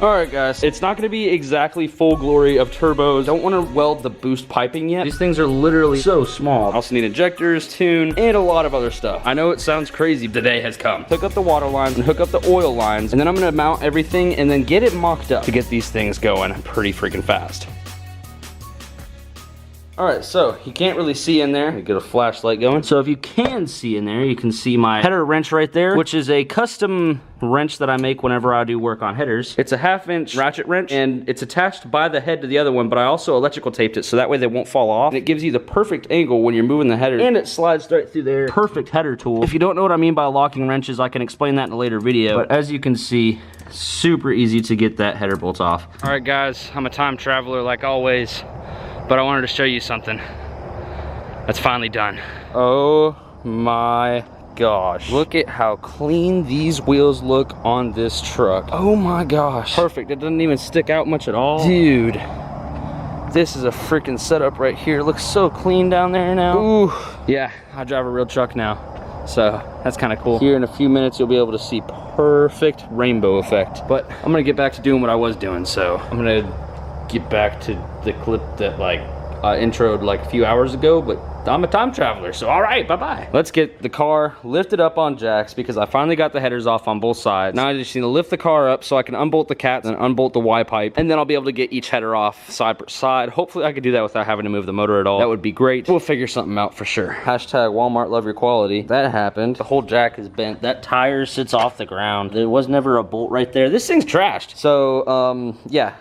All right, guys, it's not gonna be exactly full glory of turbos. Don't wanna weld the boost piping yet. These things are literally so small. I also need injectors, tune, and a lot of other stuff. I know it sounds crazy, the day has come. Hook up the water lines and hook up the oil lines, and then I'm gonna mount everything and then get it mocked up to get these things going pretty freaking fast. All right, so you can't really see in there. Let me get a flashlight going. So if you can see in there, you can see my header wrench right there, which is a custom wrench that I make whenever I do work on headers. It's a 1/2-inch ratchet wrench, and it's attached by the head to the other one, but I also electrical taped it so that way they won't fall off. And it gives you the perfect angle when you're moving the header, and it slides right through there. Perfect header tool. If you don't know what I mean by locking wrenches, I can explain that in a later video. But as you can see, super easy to get that header bolt off. All right, guys, I'm a time traveler like always, but I wanted to show you something that's finally done. Oh my gosh. Look at how clean these wheels look on this truck. Oh my gosh. Perfect, it doesn't even stick out much at all. Dude, this is a freaking setup right here. It looks so clean down there now. Ooh, yeah, I drive a real truck now. So that's kind of cool. Here in a few minutes, you'll be able to see perfect rainbow effect. But I'm gonna get back to doing what I was doing. So I'm gonna get back to the clip that introed like a few hours ago, but I'm a time traveler, so all right, bye-bye. Let's get the car lifted up on jacks because I finally got the headers off on both sides. Now I just need to lift the car up so I can unbolt the cats and unbolt the Y pipe, and then I'll be able to get each header off side per side. Hopefully I could do that without having to move the motor at all. That would be great. We'll figure something out for sure. Hashtag Walmart love your quality. That happened. The whole jack is bent. That tire sits off the ground. There was never a bolt right there. This thing's trashed. So, yeah.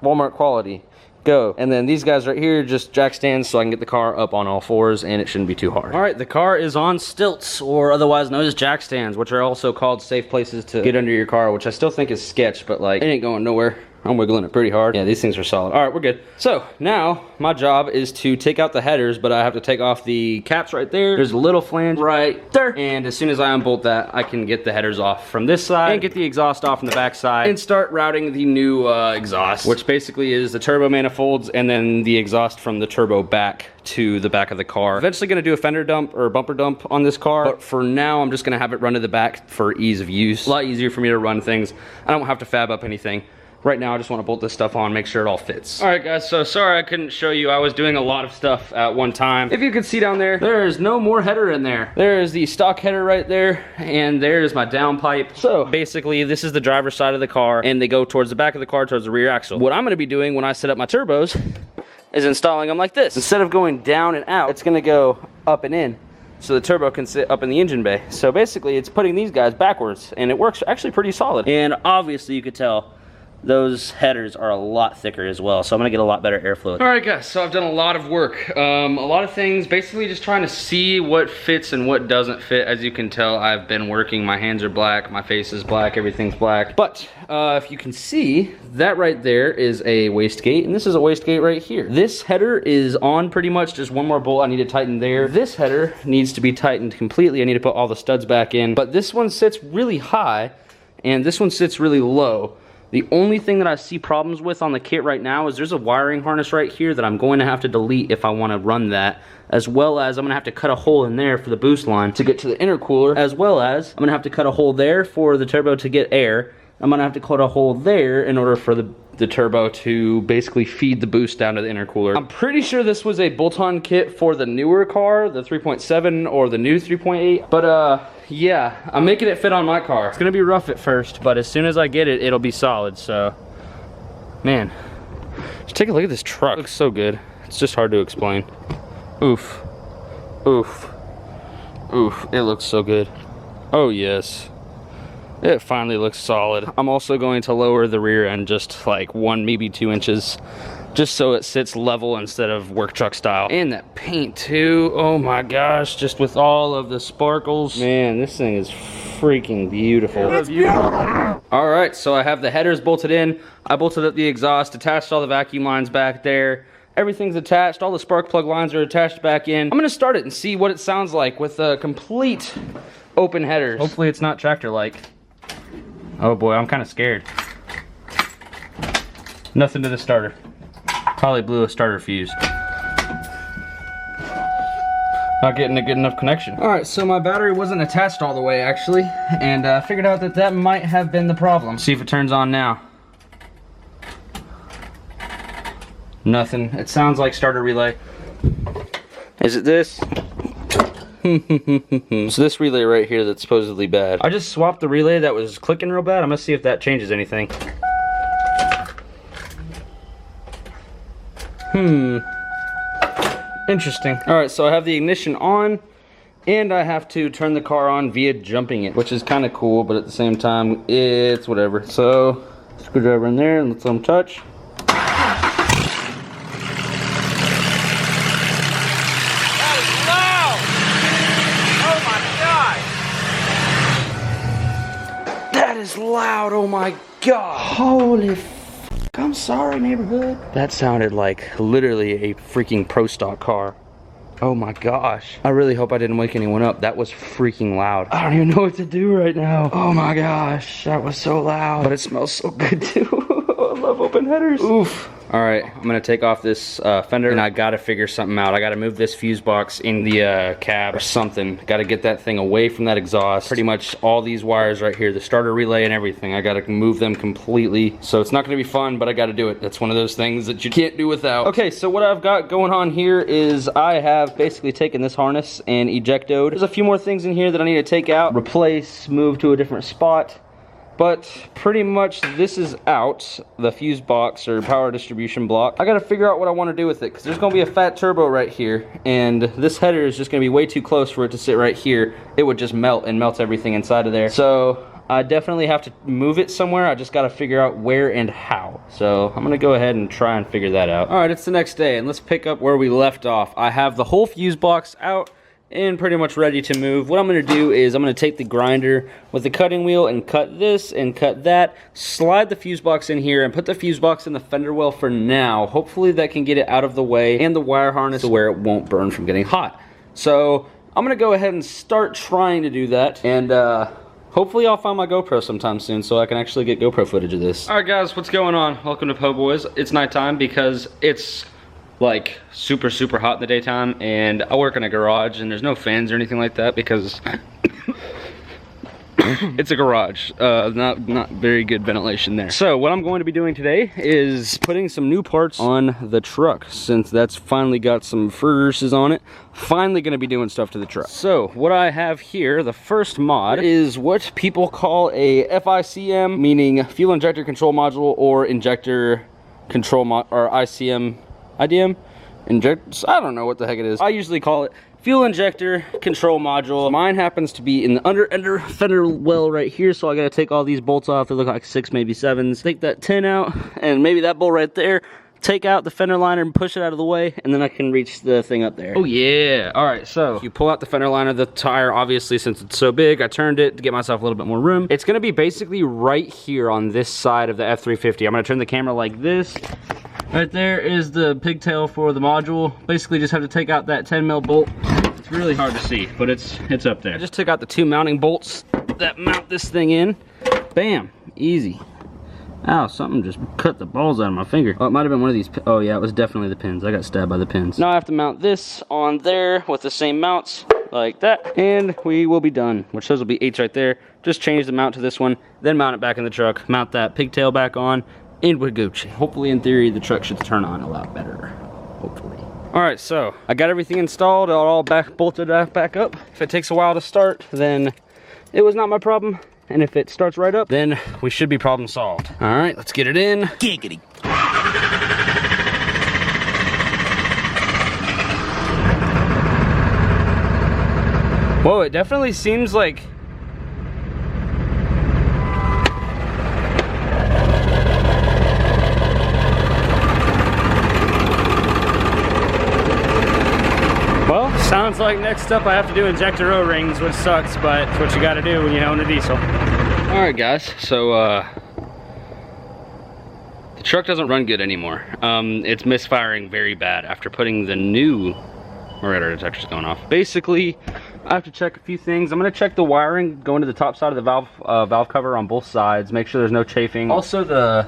Walmart quality, go. And then these guys right here, just jack stands so I can get the car up on all fours and it shouldn't be too hard. All right, the car is on stilts, or otherwise known as jack stands, which are also called safe places to get under your car, which I still think is sketch, but like, it ain't going nowhere. I'm wiggling it pretty hard. Yeah, these things are solid. All right, we're good. So now my job is to take out the headers, but I have to take off the caps right there. There's a little flange right there. And as soon as I unbolt that, I can get the headers off from this side and get the exhaust off from the back side and start routing the new exhaust, which basically is the turbo manifolds and then the exhaust from the turbo back to the back of the car. Eventually gonna do a fender dump or bumper dump on this car, but for now I'm just gonna have it run to the back for ease of use. A lot easier for me to run things. I don't have to fab up anything. Right now, I just want to bolt this stuff on, make sure it all fits. All right, guys, so sorry I couldn't show you. I was doing a lot of stuff at one time. If you can see down there, there is no more header in there. There is the stock header right there, and there is my downpipe. So basically, this is the driver's side of the car, and they go towards the back of the car, towards the rear axle. What I'm gonna be doing when I set up my turbos is installing them like this. Instead of going down and out, it's gonna go up and in, so the turbo can sit up in the engine bay. So basically, it's putting these guys backwards, and it works actually pretty solid. And obviously, you could tell, those headers are a lot thicker as well, so I'm gonna get a lot better airflow. All right, guys, so I've done a lot of work, a lot of things, basically just trying to see what fits and what doesn't fit. As you can tell, I've been working, my hands are black, my face is black, everything's black. But if you can see, that right there is a wastegate, and this is a wastegate right here. This header is on pretty much, just one more bolt I need to tighten there. This header needs to be tightened completely. I need to put all the studs back in, but this one sits really high, and this one sits really low. The only thing that I see problems with on the kit right now is there's a wiring harness right here that I'm going to have to delete if I want to run that, as well as I'm going to have to cut a hole in there for the boost line to get to the intercooler, as well as I'm going to have to cut a hole there for the turbo to get air. I'm going to have to cut a hole there in order for the turbo to basically feed the boost down to the intercooler. I'm pretty sure this was a bolt-on kit for the newer car, the 3.7 or the new 3.8, but yeah, I'm making it fit on my car. It's gonna be rough at first, but as soon as I get it, it'll be solid. So, man, just take a look at this truck. It looks so good. It's just hard to explain. Oof, oof, oof, it looks so good. Oh yes. It finally looks solid. I'm also going to lower the rear end just like 1, maybe 2 inches, just so it sits level instead of work truck style. And that paint too, oh my gosh, just with all of the sparkles. Man, this thing is freaking beautiful. It's beautiful. All right, so I have the headers bolted in. I bolted up the exhaust, attached all the vacuum lines back there. Everything's attached, all the spark plug lines are attached back in. I'm gonna start it and see what it sounds like with a complete open headers. Hopefully it's not tractor-like. Oh boy, I'm kind of scared. Nothing to the starter. Probably blew a starter fuse. Not getting a good enough connection. All right, so my battery wasn't attached all the way actually, and I figured out that that might have been the problem. See if it turns on now. Nothing. It sounds like starter relay. Is it this? It's this relay right here that's supposedly bad. I just swapped the relay that was clicking real bad. I'm gonna see if that changes anything. Interesting. Alright, so I have the ignition on, and I have to turn the car on via jumping it, which is kind of cool, but at the same time, it's whatever. So, screwdriver in there, and let's let them touch. That is loud! Oh my god! That is loud, oh my god! Holy f***. I'm sorry, neighborhood. That sounded like literally a freaking pro stock car. Oh my gosh. I really hope I didn't wake anyone up. That was freaking loud. I don't even know what to do right now. Oh my gosh, that was so loud. But it smells so good too. I love open headers. Oof. All right, I'm gonna take off this fender, and I gotta figure something out. I gotta move this fuse box in the cab or something. Gotta get that thing away from that exhaust. Pretty much all these wires right here, the starter relay and everything, I gotta move them completely. So it's not gonna be fun, but I gotta do it. That's one of those things that you can't do without. Okay, so what I've got going on here is I have basically taken this harness and ejectode. There's a few more things in here that I need to take out, replace, move to a different spot. But pretty much this is out, the fuse box or power distribution block. I gotta figure out what I wanna do with it, because there's gonna be a fat turbo right here, and this header is just gonna be way too close for it to sit right here. It would just melt and melt everything inside of there. So I definitely have to move it somewhere. I just gotta figure out where and how. So I'm gonna go ahead and try and figure that out. All right, it's the next day, and let's pick up where we left off. I have the whole fuse box out and pretty much ready to move. What I'm gonna do is I'm gonna take the grinder with the cutting wheel and cut this and cut that, slide the fuse box in here and put the fuse box in the fender well for now. Hopefully that can get it out of the way and the wire harness to where it won't burn from getting hot. So I'm gonna go ahead and start trying to do that, and hopefully I'll find my GoPro sometime soon so I can actually get GoPro footage of this. All right guys, what's going on? Welcome to Po Boys. It's nighttime because it's like super hot in the daytime, and I work in a garage and there's no fans or anything like that because it's a garage. Not very good ventilation there. So what I'm going to be doing today is putting some new parts on the truck, since that's finally got some furnaces on it. Finally gonna be doing stuff to the truck. So what I have here, the first mod, is what people call a FICM, meaning fuel injector control module, or injector control or ICM. IDM? Inject? I don't know what the heck it is. I usually call it fuel injector control module. Mine happens to be in the under fender well right here, so I gotta take all these bolts off. They look like 6, maybe 7s. Take that 10 out, and maybe that bolt right there. Take out the fender liner and push it out of the way, and then I can reach the thing up there. Oh yeah. All right, so you pull out the fender liner, the tire, obviously since it's so big, I turned it to get myself a little bit more room. It's gonna be basically right here on this side of the F350. I'm gonna turn the camera like this. Right there is the pigtail for the module. Basically just have to take out that 10 mil bolt. It's really hard to see, but it's up there. I just took out the 2 mounting bolts that mount this thing in. Bam, easy. Ow, something just cut the balls out of my finger. Oh, it might have been one of these. Oh yeah, it was definitely the pins. I got stabbed by the pins. Now I have to mount this on there with the same mounts like that, and we will be done, which those will be 8s right there. Just change the mount to this one, then mount it back in the truck, mount that pigtail back on, and we're Gucci. Hopefully, in theory, the truck should turn on a lot better. Hopefully. All right, so I got everything installed, all bolted back up. If it takes a while to start, then it was not my problem. And if it starts right up, then we should be problem solved. All right, let's get it in. Giggity. Whoa, it definitely seems like sounds like next up I have to do injector O-rings, which sucks, but it's what you gotta do when you own a diesel. Alright guys, so the truck doesn't run good anymore. It's misfiring very bad after putting the new radar detectors going off. Basically, I have to check a few things. I'm gonna check the wiring going to the top side of the valve cover on both sides, make sure there's no chafing. Also the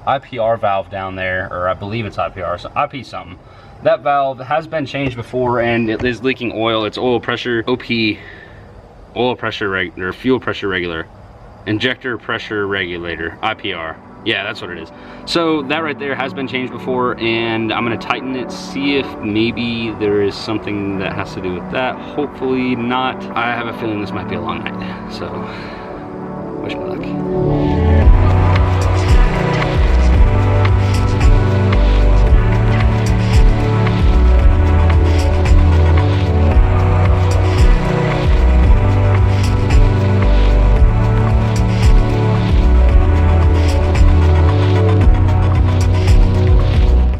IPR valve down there, or I believe it's IPR, so IP something. That valve has been changed before and it is leaking oil. It's oil pressure, OP, oil pressure regular, fuel pressure regular, injector pressure regulator, IPR. Yeah, that's what it is. So that right there has been changed before, and I'm gonna tighten it, see if maybe there is something that has to do with that. Hopefully not. I have a feeling this might be a long night, so wish me luck.